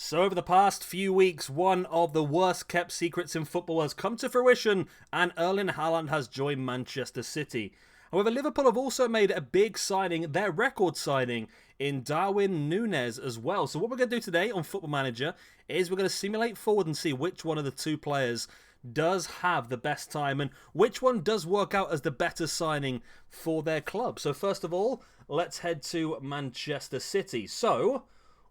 So over the past few weeks, one of the worst kept secrets in football has come to fruition, and Erling Haaland has joined Manchester City. However, Liverpool have also made a big signing, their record signing, in Darwin Nunez as well. So what we're going to do today on Football Manager is we're going to simulate forward and see which one of the two players does have the best time and which one does work out as the better signing for their club. So first of all, let's head to Manchester City. So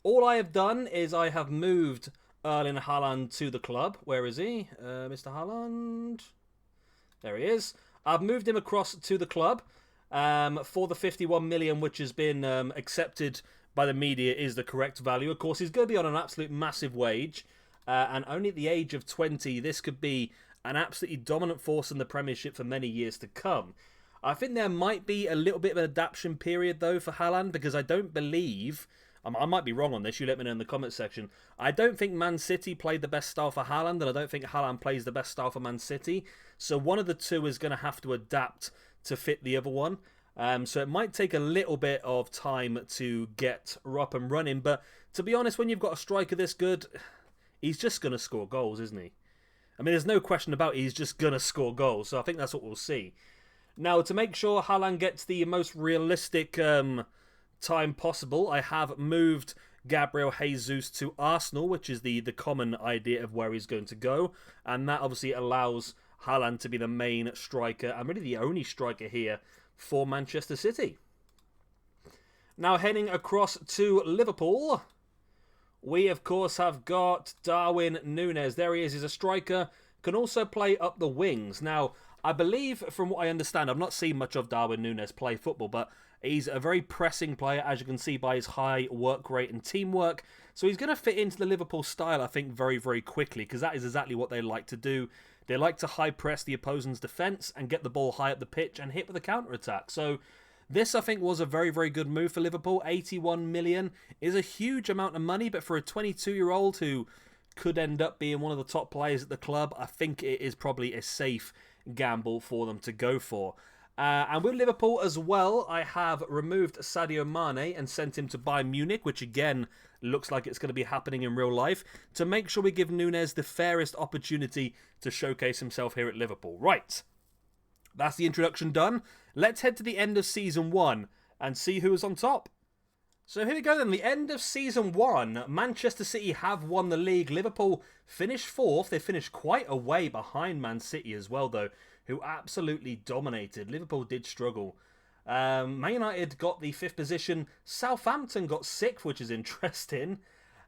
all I have done is I have moved Erling Haaland to the club. Where is he? Mr. Haaland. There he is. I've moved him across to the club for the 51 million, which has been accepted by the media is the correct value. Of course, he's going to be on an absolute massive wage. And only at the age of 20, this could be an absolutely dominant force in the Premiership for many years to come. I think there might be a little bit of an adaptation period, though, for Haaland, because I don't believe... I might be wrong on this, you let me know in the comment section. I don't think Man City played the best style for Haaland, and I don't think Haaland plays the best style for Man City. So one of the two is going to have to adapt to fit the other one. So it might take a little bit of time to get up and running. But to be honest, when you've got a striker this good, he's just going to score goals, isn't he? I mean, there's no question about it, he's just going to score goals. So I think that's what we'll see. Now, to make sure Haaland gets the most realistic time possible, I have moved Gabriel Jesus to Arsenal, which is the common idea of where he's going to go, and that obviously allows Haaland to be the main striker and really the only striker here for Manchester City. Now heading across to Liverpool, we of course have got Darwin Nunez. There he is. He's a striker, can also play up the wings. Now I believe, from what I understand, I've not seen much of Darwin Nunez play football, but he's a very pressing player, as you can see by his high work rate and teamwork. So he's going to fit into the Liverpool style, I think, very, very quickly, because that is exactly what they like to do. They like to high press the opponent's defence and get the ball high up the pitch and hit with a counter-attack. So this, I think, was a very, very good move for Liverpool. 81 million is a huge amount of money, but for a 22-year-old who could end up being one of the top players at the club, I think it is probably a safe gamble for them to go for. And with Liverpool as well, I have removed Sadio Mane and sent him to Bayern Munich, which again looks like it's going to be happening in real life, to make sure we give Nunez the fairest opportunity to showcase himself here at Liverpool. Right, that's the introduction done. Let's head to the end of Season 1 and see who is on top. So here we go then, the end of Season 1. Manchester City have won the league. Liverpool finished 4th. They finished quite a way behind Man City as well, though, who absolutely dominated. Liverpool did struggle. Man United got the 5th position. Southampton got 6th, which is interesting.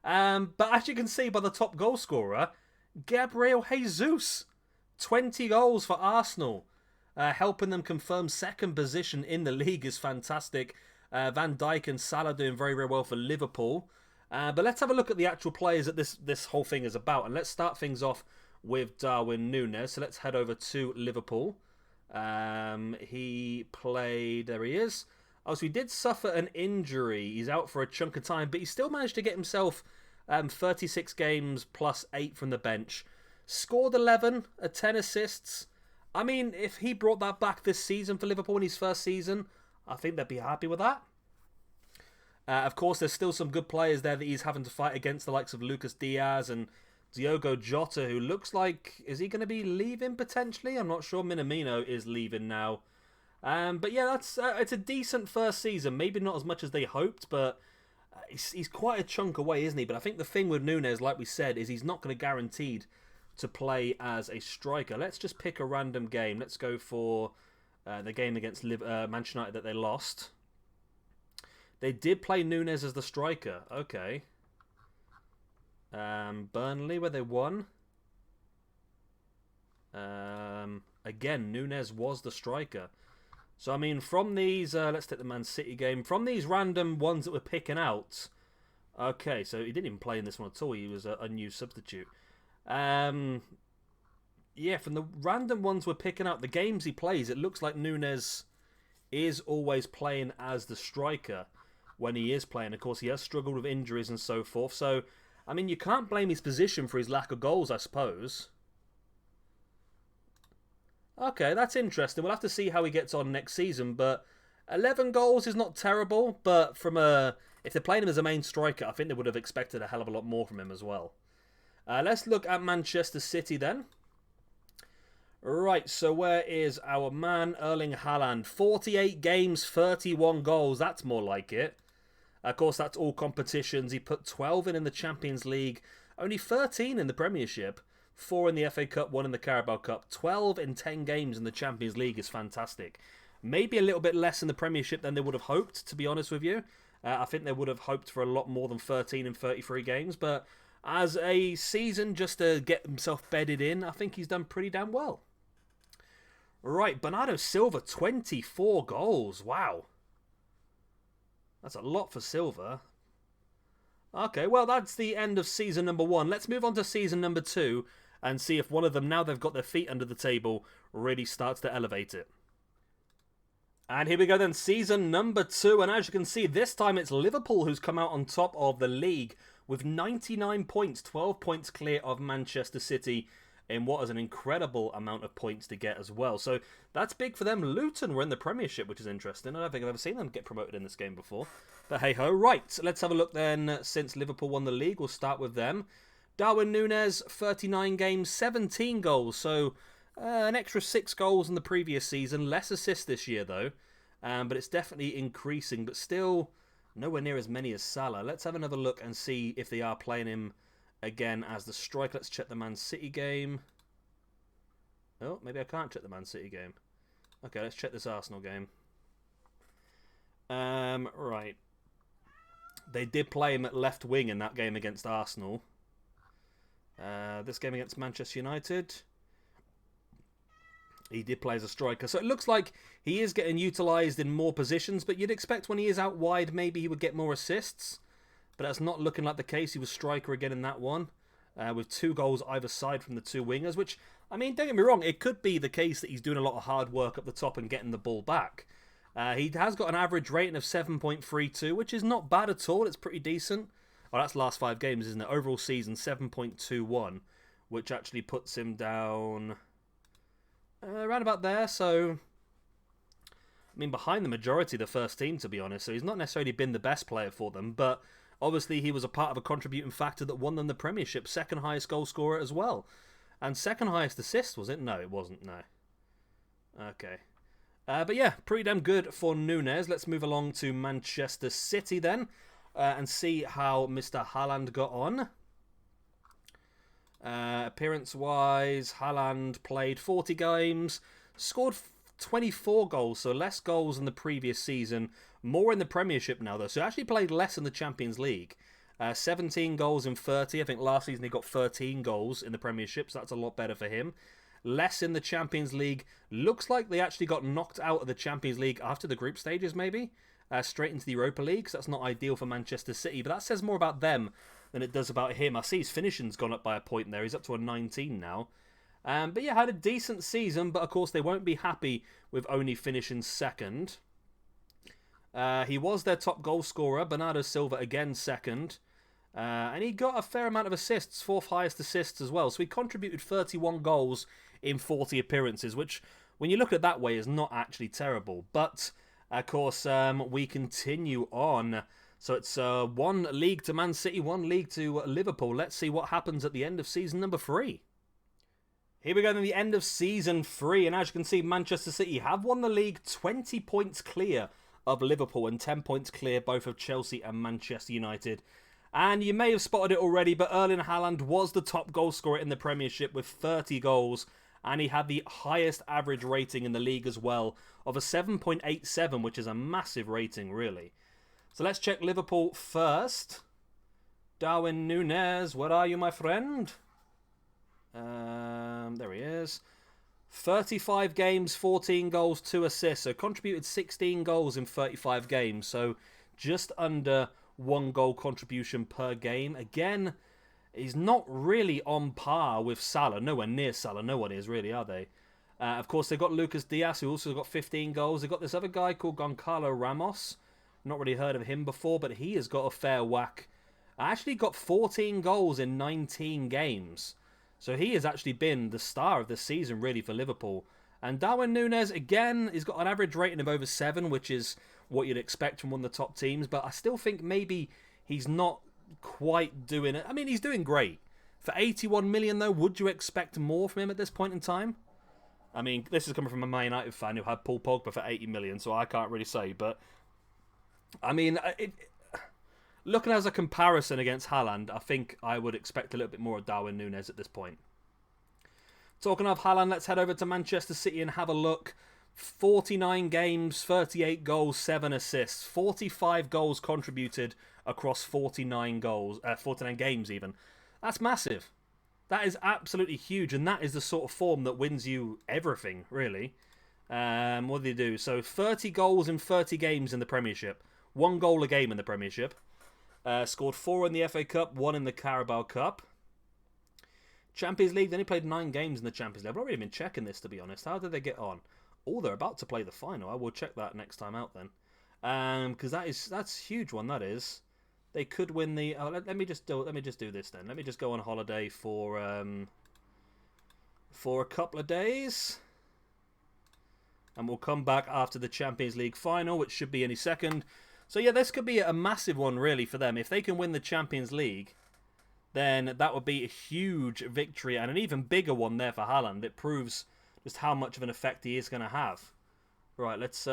But as you can see by the top goal scorer, Gabriel Jesus. 20 goals for Arsenal. Helping them confirm 2nd position in the league is fantastic. Van Dijk and Salah doing very, very well for Liverpool. But let's have a look at the actual players that this whole thing is about. And let's start things off with Darwin Nunez. So let's head over to Liverpool. He played... There he is. Oh, so he did suffer an injury. He's out for a chunk of time. But he still managed to get himself 36 games plus 8 from the bench. Scored 11, 10 assists. I mean, if he brought that back this season for Liverpool in his first season, I think they'd be happy with that. Of course, there's still some good players there that he's having to fight against, the likes of Lucas Diaz and Diogo Jota, who looks like... Is he going to be leaving potentially? I'm not sure. Minamino is leaving now. But yeah, it's a decent first season. Maybe not as much as they hoped, but he's quite a chunk away, isn't he? But I think the thing with Nunez, like we said, is he's not going to guaranteed to play as a striker. Let's just pick a random game. Let's go for the game against Manchester United that they lost. They did play Nunez as the striker. Okay. Burnley, where they won. Again, Nunez was the striker. So, I mean, from these... let's take the Man City game. From these random ones that we're picking out... Okay, so he didn't even play in this one at all. He was a new substitute. Yeah, from the random ones we're picking out, the games he plays, it looks like Nunez is always playing as the striker when he is playing. Of course, he has struggled with injuries and so forth. So, I mean, you can't blame his position for his lack of goals, I suppose. Okay, that's interesting. We'll have to see how he gets on next season. But 11 goals is not terrible. But from a if they're playing him as a main striker, I think they would have expected a hell of a lot more from him as well. Let's look at Manchester City then. Right, so where is our man, Erling Haaland? 48 games, 31 goals. That's more like it. Of course, that's all competitions. He put 12 in the Champions League, only 13 in the Premiership, 4 in the FA Cup, 1 in the Carabao Cup. 12 in 10 games in the Champions League is fantastic. Maybe a little bit less in the Premiership than they would have hoped, to be honest with you. I think they would have hoped for a lot more than 13 in 33 games, but as a season just to get himself bedded in, I think he's done pretty damn well. Right, Bernardo Silva, 24 goals. Wow. That's a lot for Silva. Okay, well, that's the end of season number 1. Let's move on to season number 2 and see if one of them, now they've got their feet under the table, really starts to elevate it. And here we go then, season number 2. And as you can see, this time it's Liverpool who's come out on top of the league with 99 points, 12 points clear of Manchester City in what is an incredible amount of points to get as well. So that's big for them. Luton were in the Premiership, which is interesting. I don't think I've ever seen them get promoted in this game before. But hey-ho. Right, let's have a look then. Since Liverpool won the league, we'll start with them. Darwin Nunez, 39 games, 17 goals. So an extra 6 goals in the previous season. Less assists this year, though. But it's definitely increasing, but still nowhere near as many as Salah. Let's have another look and see if they are playing him again as the striker. Let's check the Man City game. Oh, maybe I can't check the Man City game. Okay, let's check this Arsenal game. Right. They did play him at left wing in that game against Arsenal. This game against Manchester United, he did play as a striker. So it looks like he is getting utilised in more positions, but you'd expect when he is out wide, maybe he would get more assists. But that's not looking like the case. He was striker again in that one, with 2 goals either side from the 2 wingers, which, I mean, don't get me wrong, it could be the case that he's doing a lot of hard work up the top and getting the ball back. He has got an average rating of 7.32, which is not bad at all. It's pretty decent. Oh, that's last 5 games, isn't it? Overall season, 7.21, which actually puts him down around about there. So, I mean, behind the majority of the first team, to be honest. So he's not necessarily been the best player for them, but obviously he was a part of a contributing factor that won them the Premiership. Second highest goal scorer as well. And second highest assist, was it? No, it wasn't, no. Okay. But yeah, pretty damn good for Nunez. Let's move along to Manchester City then. And see how Mr. Haaland got on. Appearance-wise, Haaland played 40 games, scored 24 goals, so less goals than the previous season. More in the Premiership now, though, so actually played less in the Champions League. 17 goals in 30. I think last season he got 13 goals in the Premiership, so that's a lot better for him. Less in the Champions League. Looks like they actually got knocked out of the Champions League after the group stages, maybe. Straight into the Europa League, so that's not ideal for Manchester City, but that says more about them than it does about him. I see his finishing's gone up by a point there. He's up to a 19 now. But yeah, had a decent season, but of course they won't be happy with only finishing second. He was their top goal scorer. Bernardo Silva again second. And he got a fair amount of assists, 4th highest assists as well. So he contributed 31 goals in 40 appearances, which, when you look at it that way, is not actually terrible. But, of course, we continue on. So it's 1 league to Man City, 1 league to Liverpool. Let's see what happens at the end of season number 3. Here we go to the end of season 3. And as you can see, Manchester City have won the league 20 points clear of Liverpool and 10 points clear both of Chelsea and Manchester United. And you may have spotted it already, but Erling Haaland was the top goal scorer in the Premiership with 30 goals. And he had the highest average rating in the league as well of a 7.87, which is a massive rating, really. So let's check Liverpool first. Darwin Nunez, where are you, my friend? There he is. 35 games, 14 goals, 2 assists. So contributed 16 goals in 35 games. So just under 1 goal contribution per game. Again, he's not really on par with Salah. Nowhere near Salah. No one is really, are they? Of course, they've got Lucas Diaz, who also got 15 goals. They've got this other guy called Goncalo Ramos. Not really heard of him before, but he has got a fair whack. Actually got 14 goals in 19 games. So he has actually been the star of the season, really, for Liverpool. And Darwin Nunez, again, he's got an average rating of over 7, which is what you'd expect from one of the top teams, but I still think maybe he's not quite doing it. I mean, he's doing great. For 81 million, though, would you expect more from him at this point in time? I mean, this is coming from a Man United fan who had Paul Pogba for 80 million, so I can't really say. But, I mean, looking as a comparison against Haaland, I think I would expect a little bit more of Darwin Nunez at this point. Talking of Haaland, let's head over to Manchester City and have a look. 49 games, 38 goals, 7 assists. 45 goals contributed across 49 games even. That's massive. That is absolutely huge, and that is the sort of form that wins you everything, really. What did he do? So 30 goals in 30 games in the Premiership. 1 goal a game in the Premiership. Scored 4 in the FA Cup, 1 in the Carabao Cup. Champions League, they only played 9 games in the Champions League. I've not really been checking this, to be honest. How did they get on? Oh, they're about to play the final. I will check that next time out then. Because that's a huge one, that is. They could win the. Let me just do this then. Let me just go on holiday for a couple of days, and we'll come back after the Champions League final, which should be any second. So yeah, this could be a massive one really for them. If they can win the Champions League, then that would be a huge victory and an even bigger one there for Haaland. It proves just how much of an effect he is going to have. Right, let's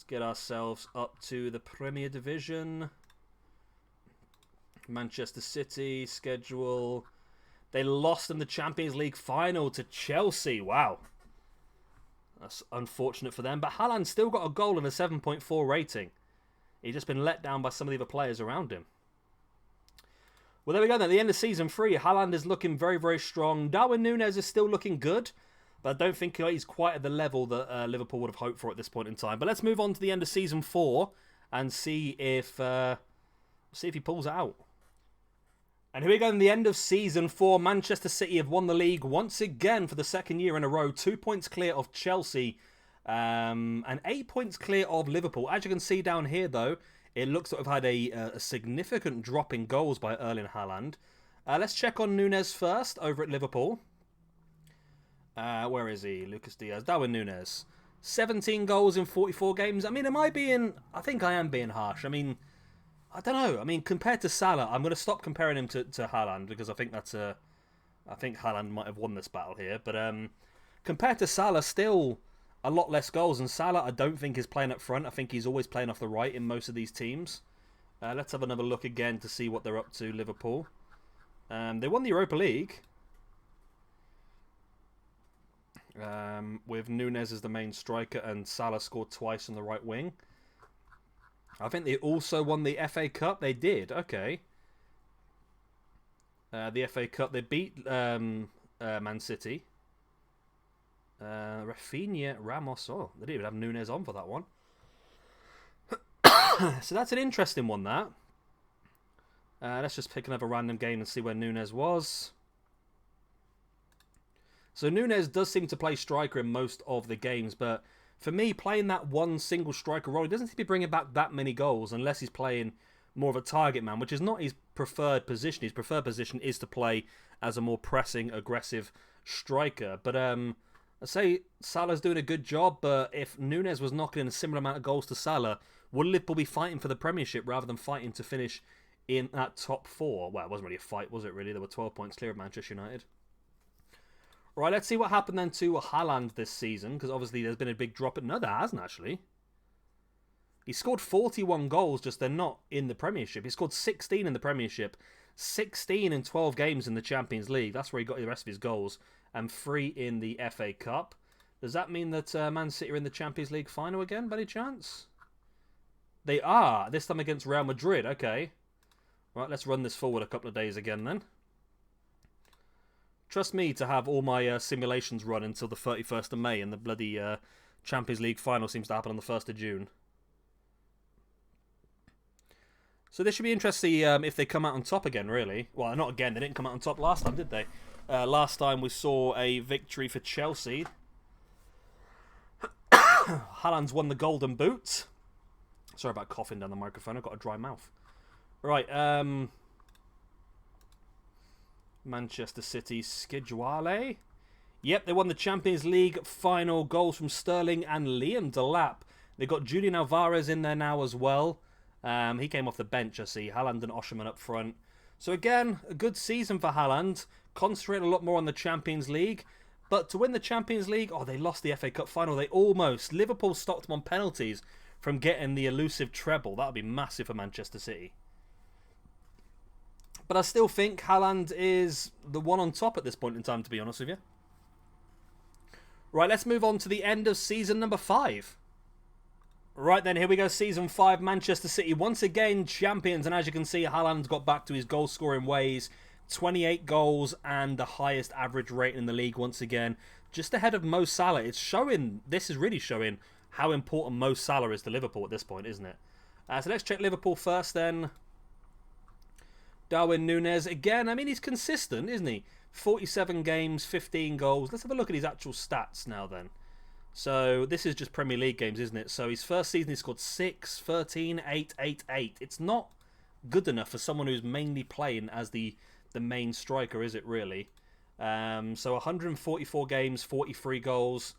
get ourselves up to the Premier Division. Manchester City schedule. They lost in the Champions League final to Chelsea. Wow. That's unfortunate for them. But Haaland still got a goal and a 7.4 rating. He's just been let down by some of the other players around him. Well, there we go then. At the end of season 3, Haaland is looking very, very strong. Darwin Nunez is still looking good. But I don't think he's quite at the level that Liverpool would have hoped for at this point in time. But let's move on to the end of season 4 and see if he pulls it out. And here we go in the end of season 4. Manchester City have won the league once again for the second year in a row. 2 points clear of Chelsea and 8 points clear of Liverpool. As you can see down here, though, it looks like we've had a significant drop in goals by Erling Haaland. Let's check on Nunez first over at Liverpool. Where is he? Lucas Diaz. Darwin Nunez. 17 goals in 44 games. I mean, I think I am being harsh. I mean, I don't know. I mean, compared to Salah, I'm going to stop comparing him to Haaland because I think I think Haaland might have won this battle here. But compared to Salah, still a lot less goals. And Salah, I don't think is playing up front. I think he's always playing off the right in most of these teams. Let's have another look again to see what they're up to, Liverpool. They won the Europa League. With Nunez as the main striker and Salah scored twice on the right wing. I think they also won the FA Cup. They did, okay. The FA Cup, they beat Man City. Rafinha, Ramos, oh, they didn't even have Nunez on for that one. So that's an interesting one, that. Let's just pick another random game and see where Nunez was. So Nunez does seem to play striker in most of the games, but for me, playing that one single striker role, he doesn't seem to be bringing back that many goals unless he's playing more of a target man, which is not his preferred position. His preferred position is to play as a more pressing, aggressive striker. But I say Salah's doing a good job, but if Nunez was knocking in a similar amount of goals to Salah, would Liverpool be fighting for the Premiership rather than fighting to finish in that top 4? Well, it wasn't really a fight, was it really? There were 12 points clear of Manchester United. Right, let's see what happened then to Haaland this season, because obviously there's been a big drop. No, there hasn't, actually. He scored 41 goals, just they're not in the Premiership. He scored 16 in the Premiership, 16 in 12 games in the Champions League. That's where he got the rest of his goals, and 3 in the FA Cup. Does that mean that Man City are in the Champions League final again, by any chance? They are, this time against Real Madrid, okay. Right, let's run this forward a couple of days again then. Trust me to have all my simulations run until the 31st of May, and the bloody Champions League final seems to happen on the 1st of June. So this should be interesting if they come out on top again, really. Well, not again, they didn't come out on top last time, did they? Last time we saw a victory for Chelsea. Haaland's won the Golden Boot. Sorry about coughing down the microphone, I've got a dry mouth. Right, Manchester City schedule. Yep, they won the Champions League final. Goals from Sterling and Liam Delap. They've got Julian Alvarez in there now as well. He came off the bench, I see. Haaland and Osimhen up front. So again, a good season for Haaland. Concentrate a lot more on the Champions League. But to win the Champions League, they lost the FA Cup final. They almost. Liverpool stopped them on penalties from getting the elusive treble. That would be massive for Manchester City. But I still think Haaland is the one on top at this point in time, to be honest with you. Right, let's move on to the end of season number 5. Right then, here we go, season 5, Manchester City once again champions, and as you can see, Haaland got back to his goal-scoring ways, 28 goals and the highest average rating in the league once again, just ahead of Mo Salah. This is really showing how important Mo Salah is to Liverpool at this point, isn't it? So let's check Liverpool first then. Darwin Nunez, again, I mean, he's consistent, isn't he? 47 games, 15 goals. Let's have a look at his actual stats now then. So this is just Premier League games, isn't it? So his first season he scored 6, 13, 8, 8, 8. It's not good enough for someone who's mainly playing as the main striker, is it really? So 144 games, 43 goals,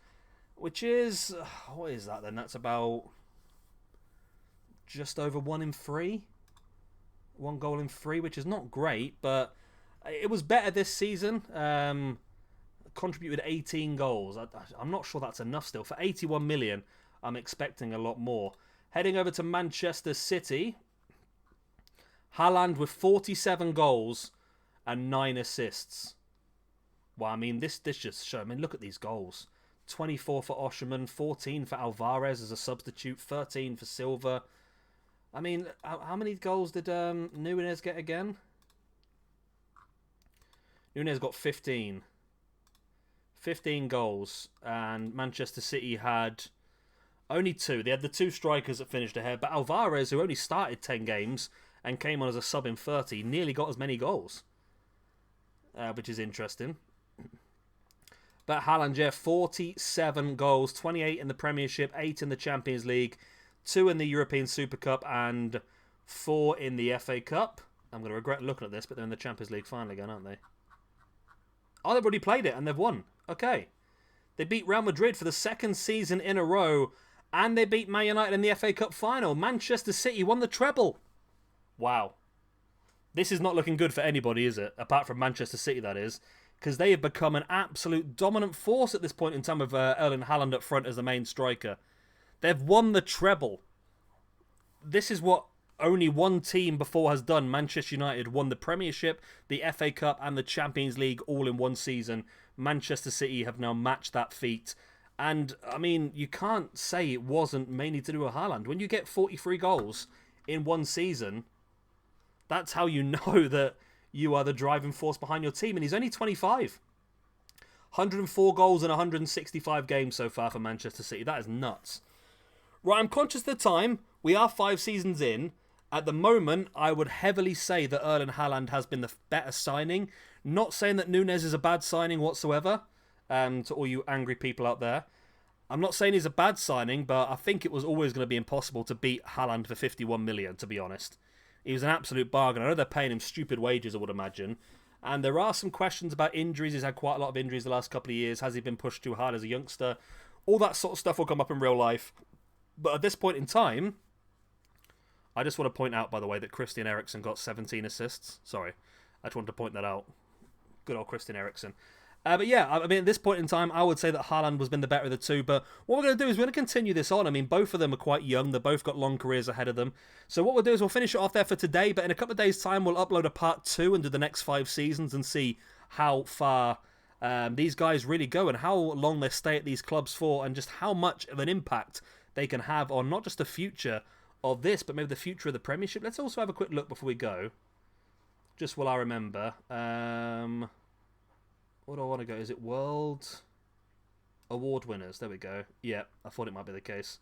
which is, what is that then? That's about just over 1 in 3. 1 goal in 3, which is not great, but it was better this season. Contributed 18 goals. I'm not sure that's enough still. For 81 million, I'm expecting a lot more. Heading over to Manchester City. Haaland with 47 goals and 9 assists. Well, I mean, this just shows. I mean, look at these goals. 24 for Osimhen, 14 for Alvarez as a substitute, 13 for Silva. I mean, how many goals did Nunez get again? Nunez got 15. 15 goals. And Manchester City had only 2. They had the 2 strikers that finished ahead. But Alvarez, who only started 10 games and came on as a sub in 30, nearly got as many goals. Which is interesting. But Haaland, yeah, 47 goals. 28 in the Premiership, 8 in the Champions League, 2 in the European Super Cup and 4 in the FA Cup. I'm going to regret looking at this, but they're in the Champions League final again, aren't they? Oh, they've already played it and they've won. Okay. They beat Real Madrid for the 2nd season in a row, and they beat Man United in the FA Cup final. Manchester City won the treble. Wow. This is not looking good for anybody, is it? Apart from Manchester City, that is. Because they have become an absolute dominant force at this point in time with Erling Haaland up front as the main striker. They've won the treble. This is what only one team before has done. Manchester United won the Premiership, the FA Cup and the Champions League all in one season. Manchester City have now matched that feat. And, I mean, you can't say it wasn't mainly to do with Haaland. When you get 43 goals in one season, that's how you know that you are the driving force behind your team. And he's only 25. 104 goals in 165 games so far for Manchester City. That is nuts. Right, I'm conscious of the time. We are 5 seasons in. At the moment, I would heavily say that Erling Haaland has been the better signing. Not saying that Nunez is a bad signing whatsoever, to all you angry people out there. I'm not saying he's a bad signing, but I think it was always going to be impossible to beat Haaland for 51 million, to be honest. He was an absolute bargain. I know they're paying him stupid wages, I would imagine. And there are some questions about injuries. He's had quite a lot of injuries the last couple of years. Has he been pushed too hard as a youngster? All that sort of stuff will come up in real life. But at this point in time, I just want to point out, by the way, that Christian Eriksen got 17 assists. Sorry, I just wanted to point that out. Good old Christian Eriksen. But yeah, I mean, at this point in time, I would say that Haaland has been the better of the two. But what we're going to do is we're going to continue this on. I mean, both of them are quite young. They've both got long careers ahead of them. So what we'll do is we'll finish it off there for today. But in a couple of days' time, we'll upload a part 2 and do the next 5 seasons and see how far these guys really go and how long they stay at these clubs for and just how much of an impact they can have on not just the future of this, but maybe the future of the Premiership. Let's also have a quick look before we go. Just while I remember. What do I want to go? Is it World Award winners? There we go. Yeah, I thought it might be the case.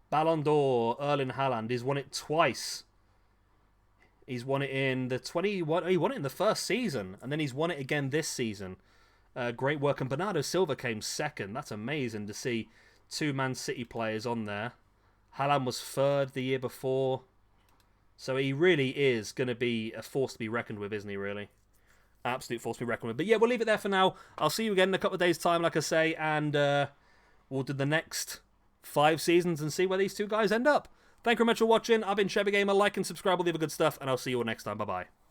Ballon d'Or, Erling Haaland. He's won it twice. He's won it in the 21. He won it in the first season, and then he's won it again this season. Great work. And Bernardo Silva came second. That's amazing to see 2 Man City players on there. Haaland was 3rd the year before. So he really is going to be a force to be reckoned with, isn't he, really? Absolute force to be reckoned with. But yeah, we'll leave it there for now. I'll see you again in a couple of days' time, like I say, and we'll do the next 5 seasons and see where these two guys end up. Thank you very much for watching. I've been Chevy Gamer. Like and subscribe, all the other good stuff, and I'll see you all next time. Bye-bye.